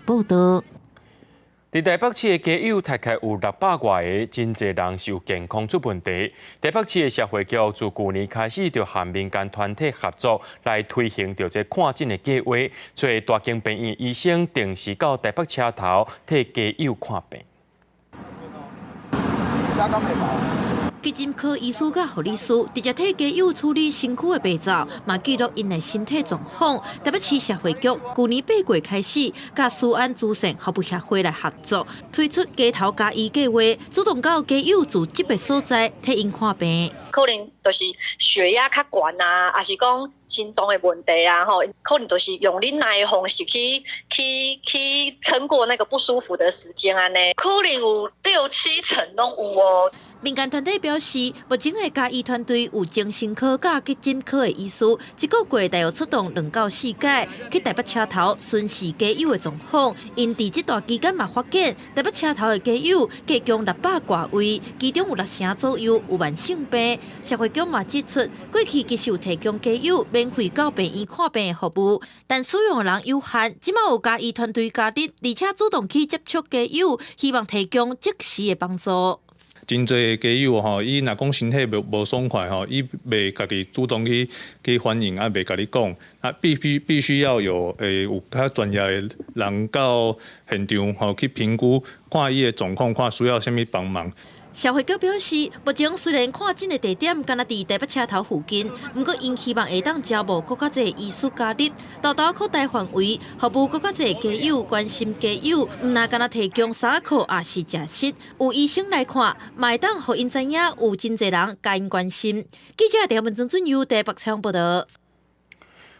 报道。伫台北市的家友大概有600外个，真侪人是有健康出问题。台北市的社会局自去年开始就和民间团体合作来推行着这看诊的计划，做大型病院医生定时到台北车头替家友看病。急诊科医师甲护理师直接替家友处理身躯的病灶，嘛记录因的身体状况。台北市社会局去年8月开始，甲思安慈善服务协会来合作，推出街头家医计划，主动到家友住疾病所在替因看病。可能就是血压较悬啊，还是讲心脏的问题啊，吼，可能就是用恁那的方式去撑过那个不舒服的时间安尼，可能有6-7成拢有哦。民间团体表示，目前的家医团队有精神科、甲急诊科的医师，一个月大约出动2到4届，去台北车头巡视家友的状况。因伫这段期间嘛发现，台北车头的家友计共600多位，其中有6成左右有慢性病。社会局嘛指出，过去其实有提供家友免费到病院看病的服务，但使用人有限。即马有家医团队加入，而且主动去接触家友，希望提供即时的帮助。真侪家友吼，伊若讲身体无爽快吼，伊袂家己主动去反映，啊袂甲你讲，啊必须要有有较专业的人到现场吼去评估，看伊的状况，看需要啥物帮忙。社会局表示，目前虽然看诊的地点敢若伫台北车头附近，不过因希望会当招募更加侪医师加入，豆豆扩大范围，服务更加侪家友，关心家友，唔那敢若提供衫裤，也是食食。有医生来看，嘛会当互因知影有真侪人甲因关心。记者陈文正准由台北采访报道。